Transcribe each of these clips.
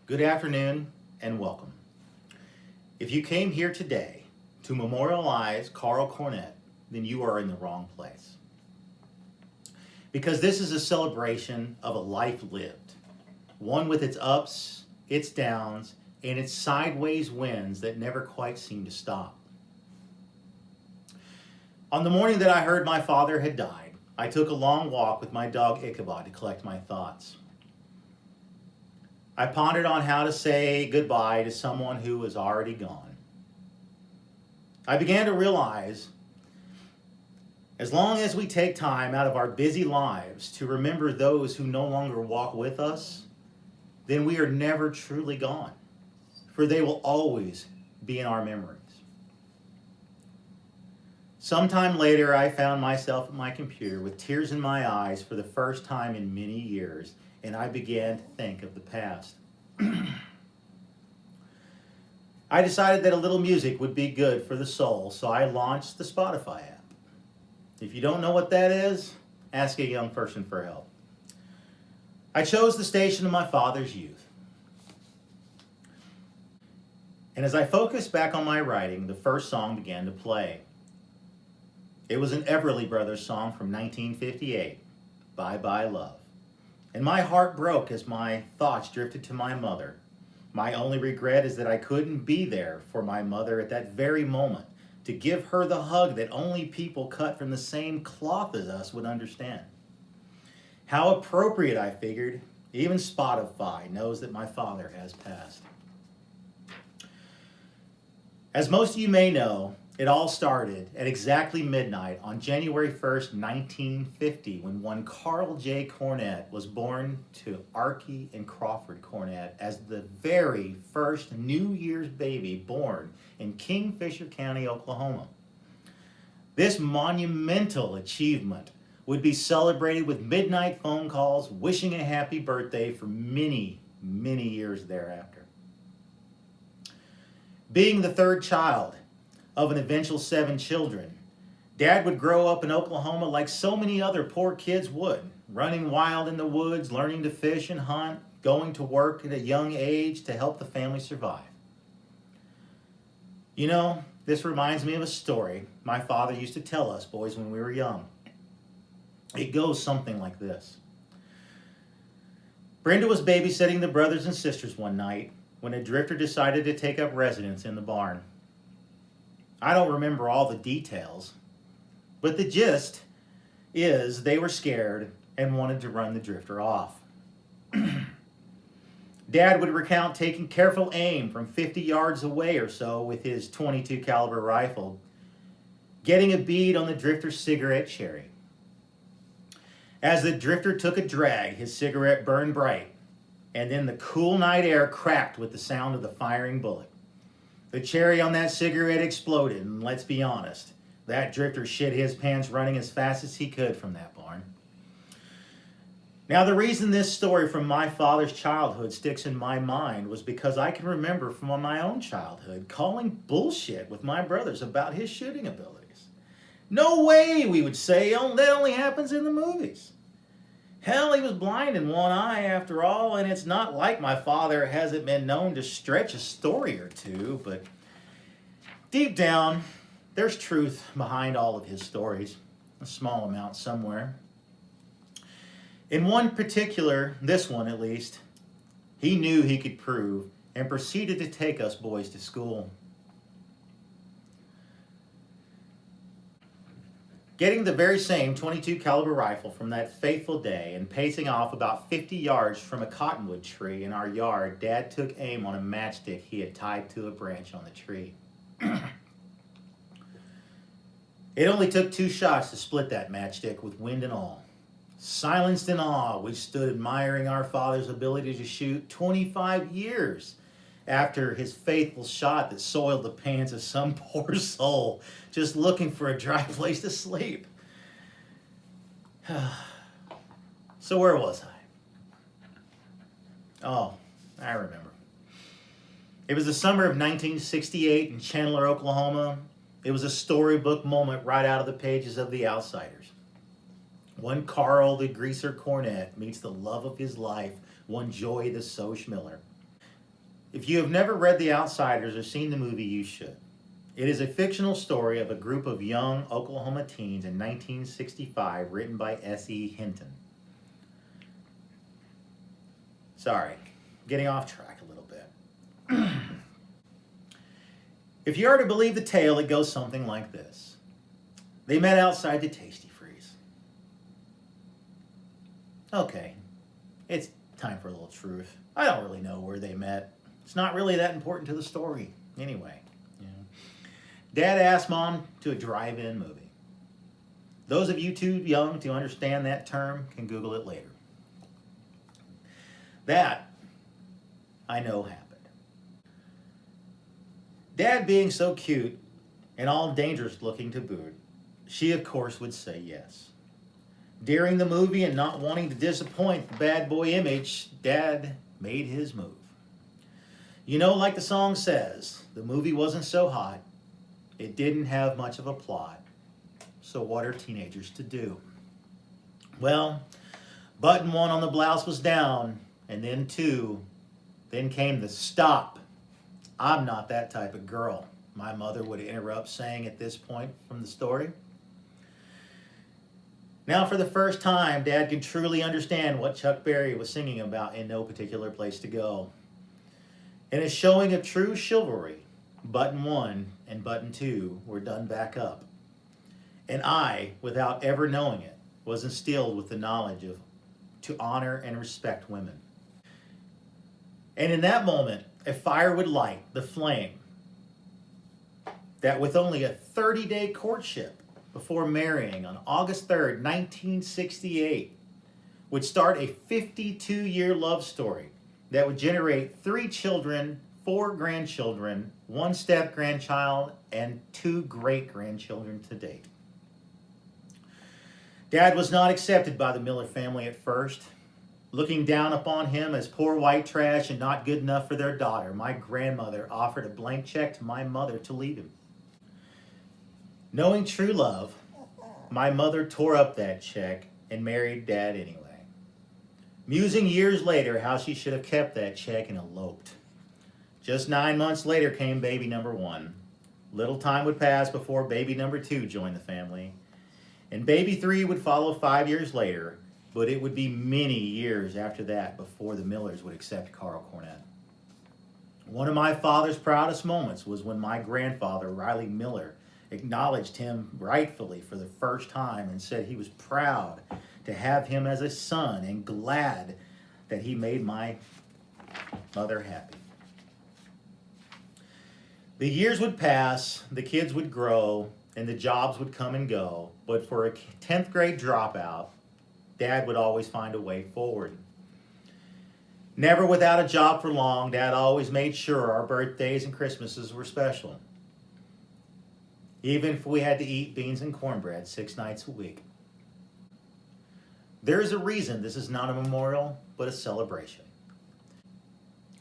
Good afternoon and welcome. If you came here today to memorialize Carl Cornett, then you are in the wrong place. Because this is a celebration of a life lived, one with its ups, its downs, and its sideways winds that never quite seem to stop. On the morning that I heard my father had died, I took a long walk with my dog Ichabod to collect my thoughts. I pondered on how to say goodbye to someone who was already gone. I began to realize, as long as we take time out of our busy lives to remember those who no longer walk with us, then we are never truly gone, for they will always be in our memories. Sometime later, I found myself at my computer with tears in my eyes for the first time in many years, and I began to think of the past. I decided that a little music would be good for the soul, so I launched the Spotify app. If you don't know what that is, ask a young person for help. I chose the station of my father's youth. And as I focused back on my writing, the first song began to play. It was an Everly Brothers song from 1958, Bye Bye Love. And my heart broke as my thoughts drifted to my mother. My only regret is that I couldn't be there for my mother at that very moment to give her the hug that only people cut from the same cloth as us would understand. How appropriate, I figured. Even Spotify knows that my father has passed. As most of you may know, it all started at exactly midnight on January 1st, 1950, when one Carl J. Cornett was born to Archie and Crawford Cornett as the very first New Year's baby born in Kingfisher County, Oklahoma. This monumental achievement would be celebrated with midnight phone calls wishing a happy birthday for many, many years thereafter. Being the third child of an eventual 7 children, Dad would grow up in Oklahoma like so many other poor kids would, running wild in the woods, learning to fish and hunt, going to work at a young age to help the family survive. You know, this reminds me of a story my father used to tell us boys when we were young. It goes something like this. Brenda was babysitting the brothers and sisters one night when a drifter decided to take up residence in the barn. I don't remember all the details, but the gist is they were scared and wanted to run the drifter off. Dad would recount taking careful aim from 50 yards away or so with his .22 caliber rifle, getting a bead on the drifter's cigarette cherry. As the drifter took a drag, his cigarette burned bright, and then the cool night air cracked with the sound of the firing bullet. The cherry on that cigarette exploded, and let's be honest, that drifter shit his pants running as fast as he could from that barn. Now, the reason this story from my father's childhood sticks in my mind was because I can remember from my own childhood calling bullshit with my brothers about his shooting abilities. No way, we would say, that only happens in the movies. Hell, he was blind in one eye after all, and it's not like my father hasn't been known to stretch a story or two, but deep down, there's truth behind all of his stories, a small amount somewhere. In one particular, this one at least, he knew he could prove and proceeded to take us boys to school. Getting the very same .22 caliber rifle from that fateful day and pacing off about 50 yards from a cottonwood tree in our yard, Dad took aim on a matchstick he had tied to a branch on the tree. It only took 2 shots to split that matchstick with wind and all. Silenced in awe, we stood admiring our father's ability to shoot 25 years after his faithful shot that soiled the pants of some poor soul just looking for a dry place to sleep. So where was I? Oh, I remember. It was the summer of 1968 in Chandler, Oklahoma. It was a storybook moment right out of the pages of The Outsiders. One Carl the Greaser Cornett meets the love of his life, one Joy the Soch Miller. If you have never read The Outsiders or seen the movie, you should. It is a fictional story of a group of young Oklahoma teens in 1965, written by S.E. Hinton. Sorry, getting off track a little bit. If you are to believe the tale, it goes something like this. They met outside the Tasty Freeze. Okay, it's time for a little truth. I don't really know where they met. It's not really that important to the story. Anyway, Dad asked Mom to a drive-in movie. Those of you too young to understand that term can Google it later. That, I know, happened. Dad being so cute and all dangerous looking to boot, she of course would say yes. During the movie and not wanting to disappoint the bad boy image, Dad made his move. You know, like the song says, the movie wasn't so hot, it didn't have much of a plot, so what are teenagers to do? Well, button 1 on the blouse was down, and then 2, then came the stop. I'm not that type of girl, my mother would interrupt, saying at this point from the story. Now for the first time, Dad could truly understand what Chuck Berry was singing about in No Particular Place to Go. In a showing of true chivalry, button 1 and button 2 were done back up. And I, without ever knowing it, was instilled with the knowledge of to honor and respect women. And in that moment, a fire would light the flame that with only a 30-day courtship before marrying on August 3rd, 1968, would start a 52-year love story that would generate 3 children, 4 grandchildren, 1 step-grandchild, and 2 great-grandchildren to date. Dad was not accepted by the Miller family at first. Looking down upon him as poor white trash and not good enough for their daughter, my grandmother offered a blank check to my mother to leave him. Knowing true love, my mother tore up that check and married Dad anyway. Musing years later how she should have kept that check and eloped. Just 9 months later came baby number 1. Little time would pass before baby number 2 joined the family. And baby 3 would follow 5 years later, but it would be many years after that before the Millers would accept Carl Cornett. One of my father's proudest moments was when my grandfather, Riley Miller, acknowledged him rightfully for the first time and said he was proud to have him as a son and glad that he made my mother happy. The years would pass, the kids would grow, and the jobs would come and go, but for a 10th grade dropout, Dad would always find a way forward. Never without a job for long, Dad always made sure our birthdays and Christmases were special. Even if we had to eat beans and cornbread 6 nights a week. There is a reason this is not a memorial, but a celebration.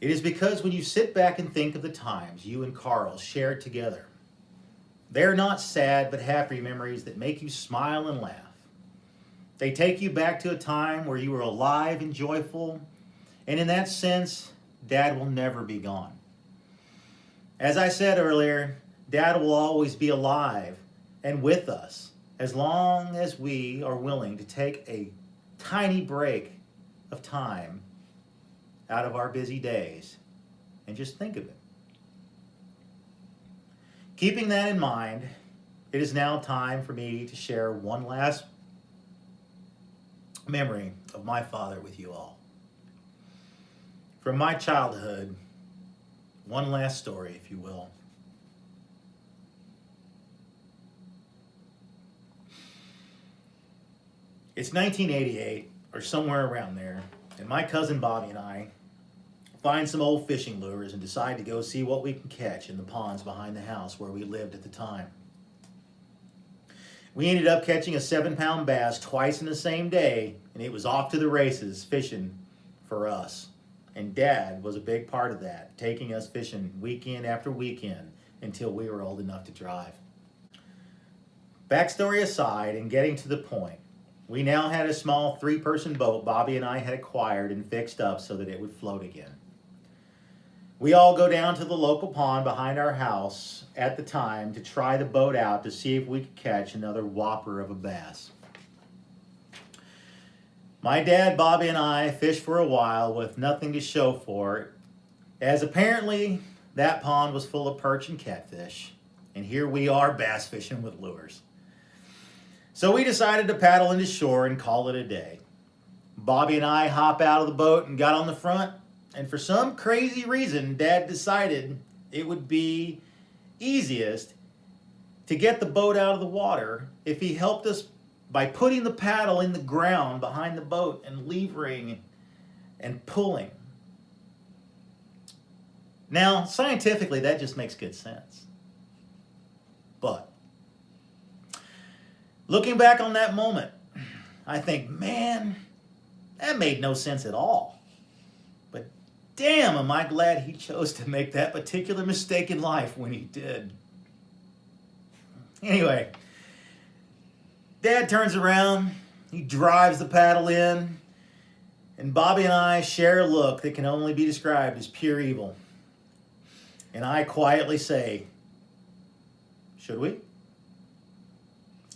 It is because when you sit back and think of the times you and Carl shared together, they are not sad but happy memories that make you smile and laugh. They take you back to a time where you were alive and joyful, and in that sense, Dad will never be gone. As I said earlier, Dad will always be alive and with us as long as we are willing to take a tiny break of time out of our busy days and just think of it. Keeping that in mind, it is now time for me to share one last memory of my father with you all. From my childhood, one last story, if you will. It's 1988, or somewhere around there, and my cousin Bobby and I find some old fishing lures and decide to go see what we can catch in the ponds behind the house where we lived at the time. We ended up catching a 7-pound bass twice in the same day, and it was off to the races fishing for us. And Dad was a big part of that, taking us fishing weekend after weekend until we were old enough to drive. Backstory aside, and getting to the point, we now had a small 3-person boat Bobby and I had acquired and fixed up so that it would float again. We all go down to the local pond behind our house at the time to try the boat out to see if we could catch another whopper of a bass. My dad, Bobby, and I fished for a while with nothing to show for it, as apparently that pond was full of perch and catfish, and here we are bass fishing with lures. So we decided to paddle into shore and call it a day. Bobby and I hop out of the boat and got on the front, and for some crazy reason, Dad decided it would be easiest to get the boat out of the water if he helped us by putting the paddle in the ground behind the boat and levering and pulling. Now, scientifically, that just makes good sense. But looking back on that moment, I think, man, that made no sense at all. But damn, am I glad he chose to make that particular mistake in life when he did. Anyway, Dad turns around, he drives the paddle in, and Bobby and I share a look that can only be described as pure evil. And I quietly say, should we?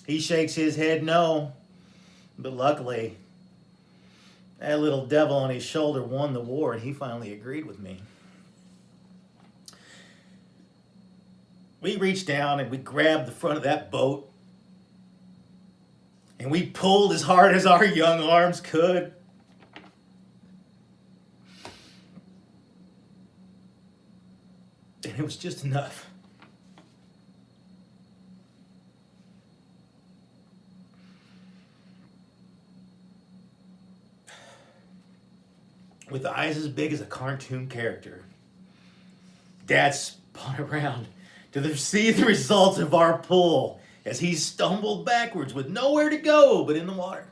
He shakes his head no, but luckily, that little devil on his shoulder won the war, and he finally agreed with me. We reached down and we grabbed the front of that boat, and we pulled as hard as our young arms could. And it was just enough. With eyes as big as a cartoon character, Dad spun around to see the results of our pull as he stumbled backwards with nowhere to go but in the water.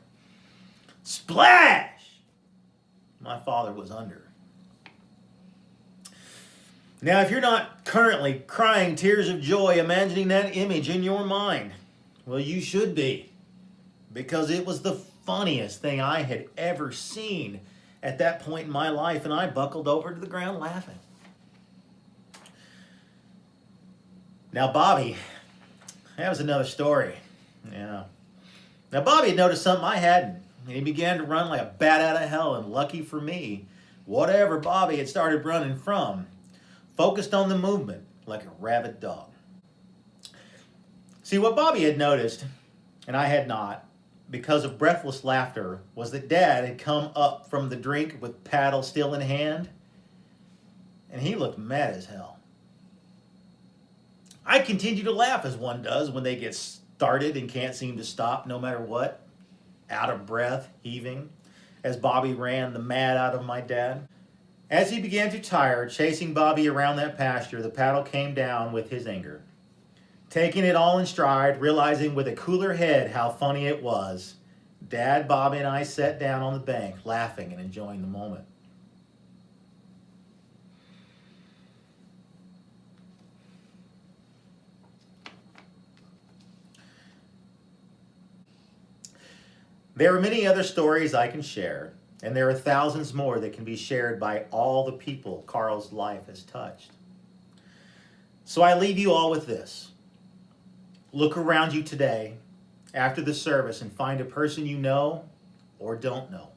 Splash! My father was under. Now, if you're not currently crying tears of joy imagining that image in your mind, well, you should be, because it was the funniest thing I had ever seen at that point in my life, and I buckled over to the ground laughing. Now, Bobby, that was another story. Yeah. Now, Bobby had noticed something I hadn't, and he began to run like a bat out of hell, and lucky for me, whatever Bobby had started running from focused on the movement like a rabid dog. See, what Bobby had noticed, and I had not, because of breathless laughter, was that Dad had come up from the drink with paddle still in hand, and he looked mad as hell. I continued to laugh as one does when they get started and can't seem to stop no matter what, out of breath, heaving, as Bobby ran the mad out of my dad. As he began to tire, chasing Bobby around that pasture, the paddle came down with his anger. Taking it all in stride, realizing with a cooler head how funny it was, Dad, Bobby, and I sat down on the bank, laughing and enjoying the moment. There are many other stories I can share, and there are thousands more that can be shared by all the people Carl's life has touched. So I leave you all with this. Look around you today, after the service, and find a person you know or don't know.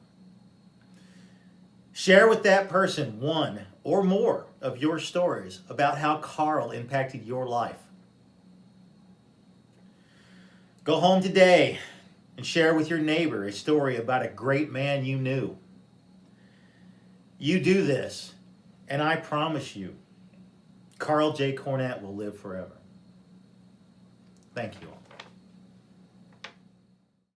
Share with that person one or more of your stories about how Carl impacted your life. Go home today and share with your neighbor a story about a great man you knew. You do this, and I promise you, Carl J. Cornett will live forever. Thank you all.